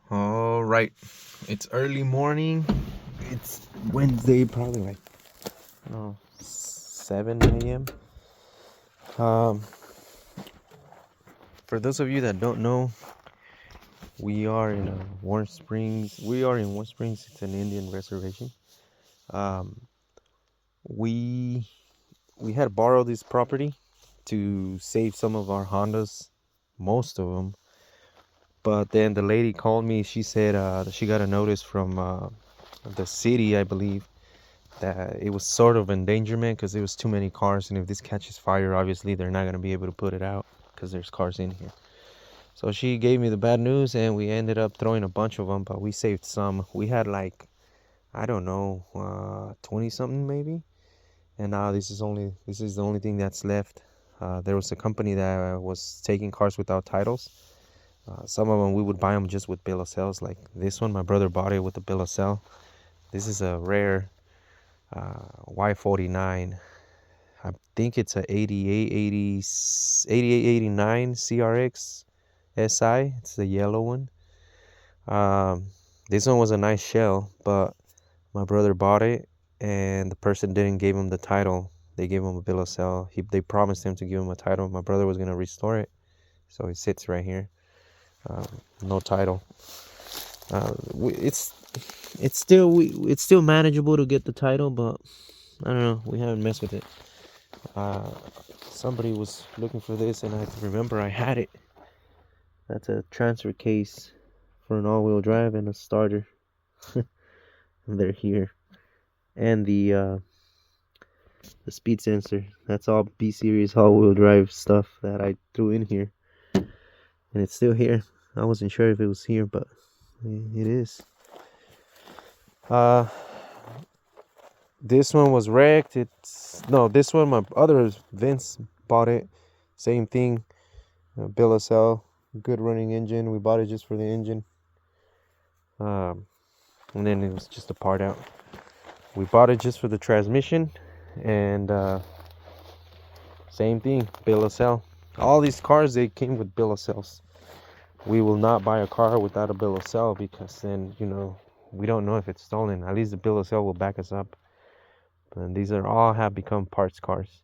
All right, it's early morning. It's Wednesday, probably like 7 a.m. Um, for those of you that don't know, we are in Warm Springs. We are in Warm Springs. It's an Indian reservation. Um, we we had borrowed this property to save some of our Hondas, most of them. But then the lady called me. She said that she got a notice from the city, I believe, that it was sort of endangerment because there was too many cars, and if this catches fire, obviously they're not going to be able to put it out because there's cars in here. So she gave me the bad news, and we ended up throwing a bunch of them, but we saved some. We had like, I don't know, 20 something maybe, and now this is the only thing that's left. There was a company that was taking cars without titles. Some of them we would buy them just with bill of sales, like this one. My brother bought it with a bill of sale. This is a rare Y49. I think it's a 8889 CRX SI. It's the yellow one. This one was a nice shell, but my brother bought it, and the person didn't give him the title. They gave him a bill of sale. They promised him to give him a title. My brother was gonna restore it, so it sits right here. No title. It's still manageable to get the title, but I don't know. We haven't messed with it. Uh, Somebody was looking for this, and I remember I had it. That's a transfer case for an all-wheel drive and a starter. They're here, and the speed sensor. That's all B series all-wheel drive stuff that I threw in here, and it's still here. I wasn't sure if it was here, but it is. This one was wrecked. This one, my other Vince bought it. Same thing. Bill of sale. Good running engine. We bought it just for the engine. And then it was just a part out. We bought it just for the transmission, and same thing, bill of sale. All these cars, they came with bill of sales. We will not buy a car without a bill of sale, because then, we don't know if it's stolen. At least the bill of sale will back us up. And these all have become parts cars.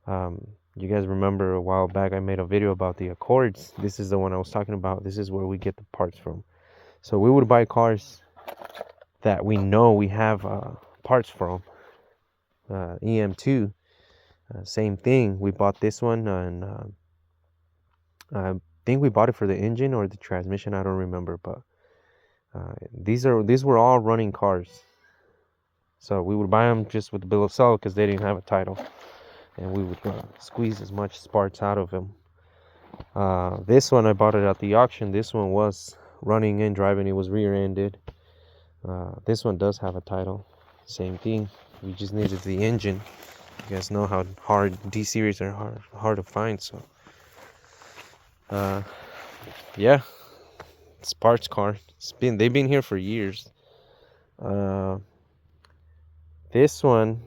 You guys remember a while back I made a video about the Accords. This is the one I was talking about. This is where we get the parts from. So we would buy cars that we know we have parts from. EM2, same thing. We bought this one, and I think we bought it for the engine or the transmission. I don't remember, but these were all running cars. So we would buy them just with the bill of sale because they didn't have a title, and we would squeeze as much parts out of them. This one I bought it at the auction. This one was running and driving. It was rear-ended. This one does have a title. Same thing. We just needed the engine. You guys know how hard D series are hard to find. So, yeah, it's parts car. They've been here for years. This one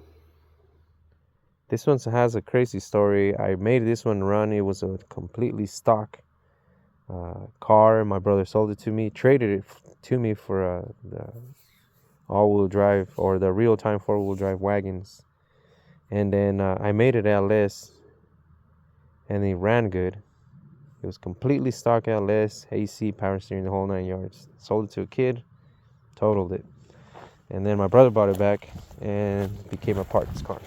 has a crazy story. I made this one run. It was a completely stock car. My brother sold it to me, traded it to me for the all-wheel drive, or the real-time four-wheel drive wagons. And then I made it LS, and it ran good. It was completely stock LS, AC, power steering, the whole 9 yards. Sold it to a kid, totaled it. And then my brother bought it back and became a parts car.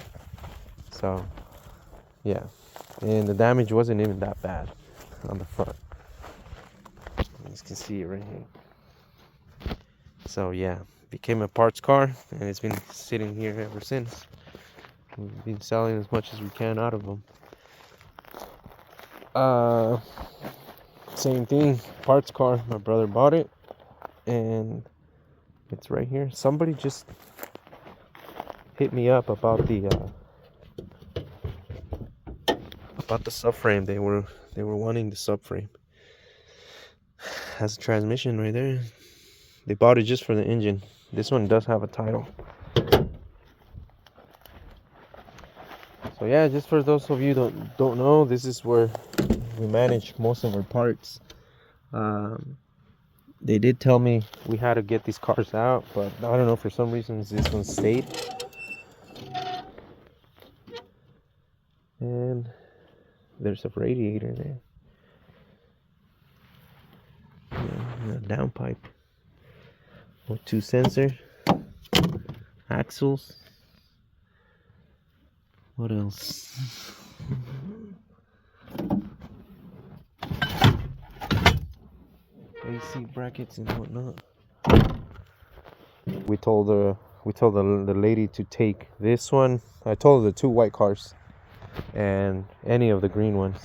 So, yeah. And the damage wasn't even that bad on the front. You guys can see it right here. So, yeah, became a parts car, and it's been sitting here ever since. We've been selling as much as we can out of them. Same thing, parts car. My brother bought it, and it's right here. Somebody just hit me up about the subframe. They were wanting the subframe. Has a transmission right there. They bought it just for the engine. This one does have a title. So yeah, just for those of you don't know, this is where we manage most of our parts. They did tell me we had to get these cars out, but I don't know, for some reason this one stayed. And there's a radiator there. Yeah, a downpipe with 2 sensors, axles. What else? AC brackets and whatnot. We told the lady to take this one. I told her the 2 white cars and any of the green ones,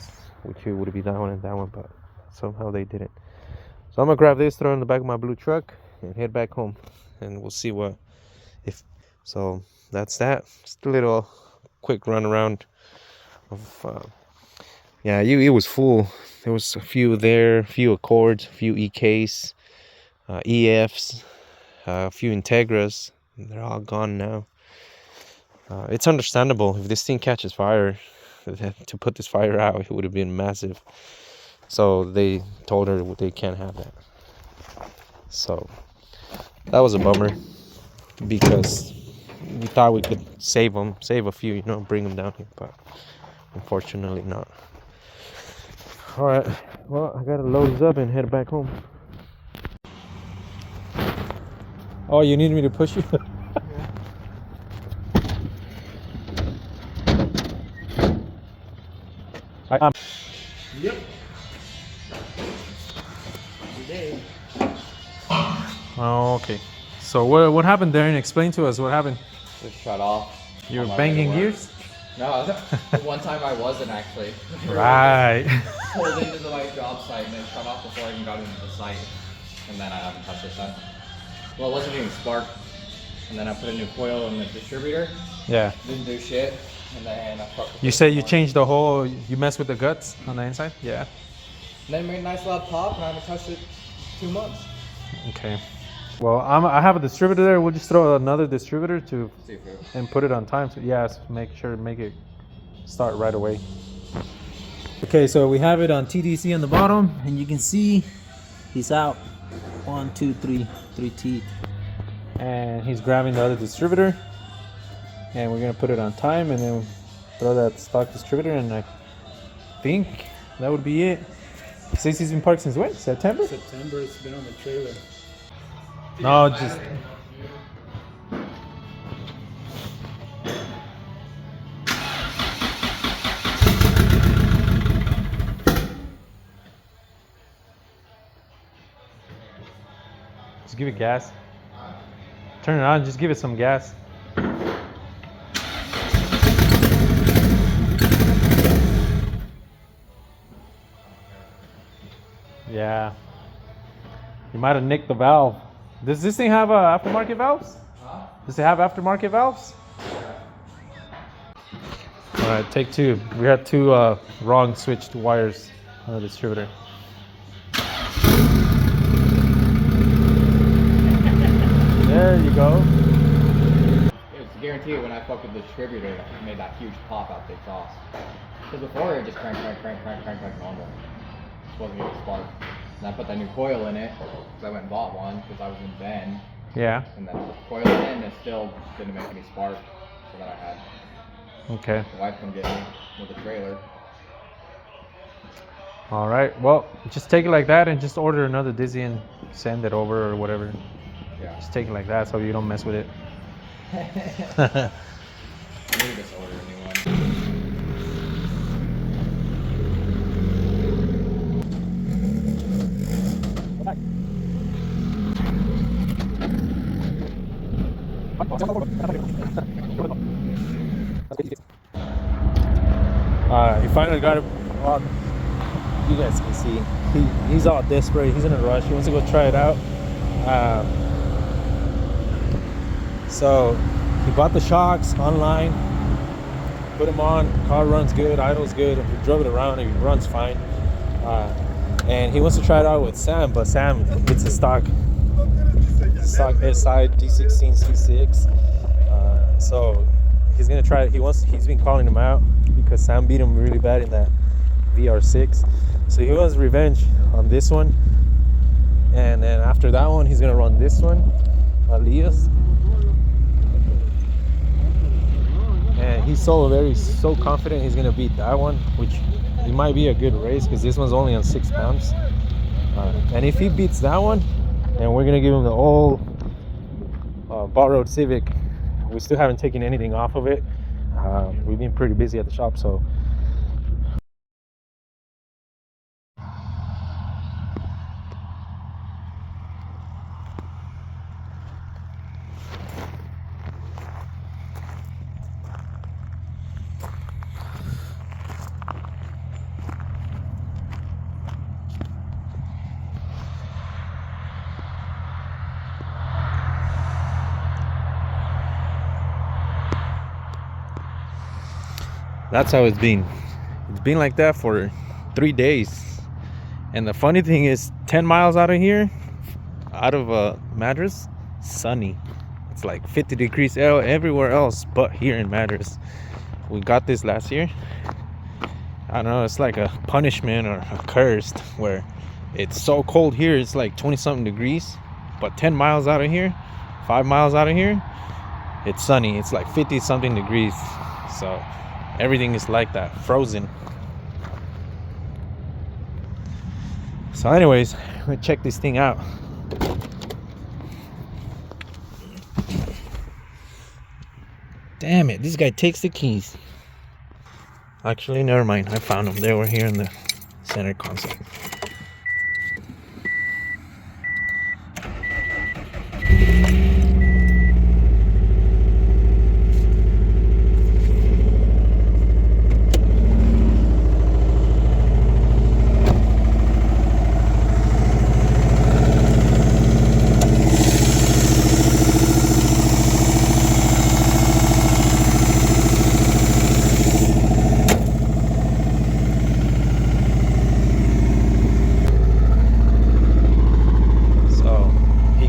which would be that one and that one, but somehow they didn't. So I'm gonna grab this, throw it in the back of my blue truck, and head back home, and we'll see what if. So that's that. Just a little quick run around of yeah, it was full. There was a few there, a few Accords, a few EKs, EFs, a few Integras. They're all gone now. It's understandable if this thing catches fire. To put this fire out, it would have been massive. So they told her they can't have that. So that was a bummer, because we thought we could save a few, you know, bring them down here, but unfortunately not. All right, well, I gotta load this up and head back home. Oh, you need me to push you? Yep. Oh, okay. So what happened, Darren? Explain to us what happened. Just shut off. You were banging gears? No, one time I wasn't actually. Right. Pulled into my job site and then shut off before I even got into the site. And then I haven't touched it since. Well, it wasn't even spark. And then I put a new coil in the distributor. Yeah. Didn't do shit. And then I fucked with You say you changed the whole, you messed with the guts on the inside? Yeah. And then it made a nice loud pop, and I haven't touched it 2 months. Okay. Well, I have a distributor there. We'll just throw another distributor to Seafood. and put it on time. So yes, make it start right away. Okay, so we have it on TDC on the bottom, and you can see he's out. 1, 2, 3 teeth. And he's grabbing the other distributor, and we're gonna put it on time, and then throw that stock distributor, and I think that would be it. He says he's been parked since when? September? September, it's been on the trailer. No, just give it gas. Turn it on, just give it some gas. Yeah. You might have nicked the valve. Does this thing have aftermarket valves? Huh? Does it have aftermarket valves? All right, take 2. We had 2 wrong switched wires on the distributor. There you go. It's guaranteed when I fucked with the distributor, it made that huge pop out the exhaust. Because before it just crank normal. Just wasn't getting spark. And I put that new coil in it, because I went and bought one, because I was in Bend. Yeah. And then I put the coil in, and it still didn't make any spark. So then I had Okay. my wife come get me with the trailer. All right. Well, just take it like that, and just order another Dizzy and send it over or whatever. Yeah. Just take it like that so you don't mess with it. I need to just order a new one. He finally got it. Well, you guys can see he's all desperate. He's in a rush. He wants to go try it out. So he bought the shocks online, put them on. Car runs good, idles good. We drove it around, it runs fine. And he wants to try it out with Sam, but Sam, it's a stock SI D16 C6. So he's gonna try it. He's been calling him out because Sam beat him really bad in that VR6. So he wants revenge on this one. And then after after that one, he's gonna run this one, Elias. And he's so confident he's gonna beat that one, which it might be a good race because this one's only on 6 pounds. And if he beats that one, then we're gonna give him the old Ball Road Civic. We still haven't taken anything off of it. We've been pretty busy at the shop, so. That's how it's been. It's been like that for 3 days. And the funny thing is, 10 miles out of here, out of Madras, sunny. It's like 50 degrees everywhere else but here in Madras. We got this last year. I don't know, it's like a punishment or a curse where it's so cold here, it's like 20 something degrees. But 10 miles out of here, 5 miles out of here, it's sunny. It's like 50 something degrees. So everything is like that, frozen. So anyways, we'll check this thing out. Damn it, this guy takes the keys. Actually, never mind, I found them. They were here in the center console.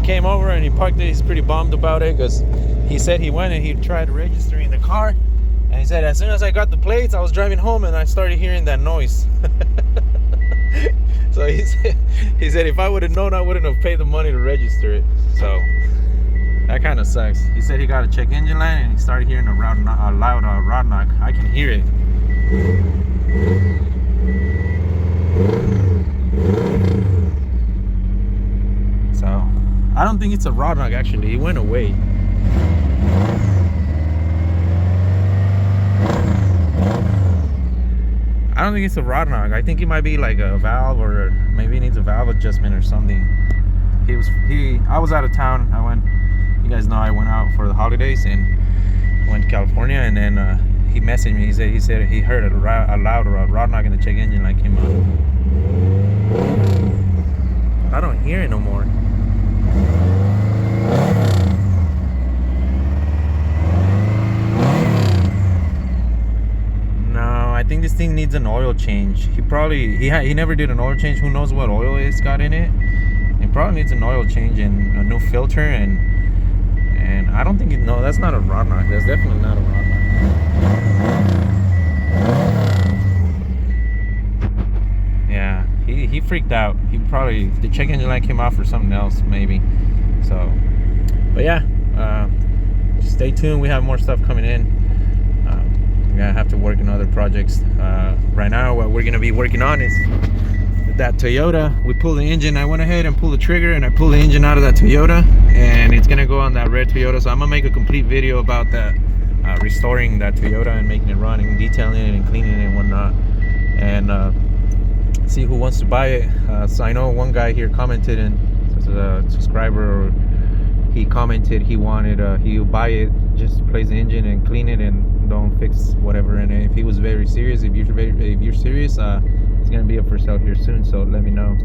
Came over and he parked it. He's pretty bummed about it because he said he went and he tried registering the car, and he said as soon as I got the plates, I was driving home and I started hearing that noise. So he said if I would have known, I wouldn't have paid the money to register it. So that kind of sucks. He said he got a check engine light and he started hearing a loud rod knock. I can hear it. So I don't think it's a rod knock actually. It went away. I don't think it's a rod knock. I think it might be like a valve, or maybe it needs a valve adjustment or something. I was out of town. You guys know I went out for the holidays and went to California, and then he messaged me. He said he heard a loud rod knock in the check engine light came on. I don't hear it no more. No, I think this thing needs an oil change. He never did an oil change. Who knows what oil it's got in it? It probably needs an oil change and a new filter, and I don't think no, that's not a rod knock. That's definitely not a rod knock. Yeah, he freaked out. The check engine light came off for something else maybe. So, but yeah, stay tuned. We have more stuff coming in. We're gonna have to work on other projects. Right now, what we're gonna be working on is that Toyota. We pulled the engine. I went ahead and pulled the trigger, and I pulled the engine out of that Toyota, and it's gonna go on that red Toyota. So I'm gonna make a complete video about that, restoring that Toyota and making it run and detailing it and cleaning it and whatnot, and see who wants to buy it. So I know one guy here commented, and a subscriber, he commented he'll buy it, just replace the engine and clean it and don't fix whatever in it. If he was very serious, if you're serious, it's gonna be up for sale here soon, so let me know.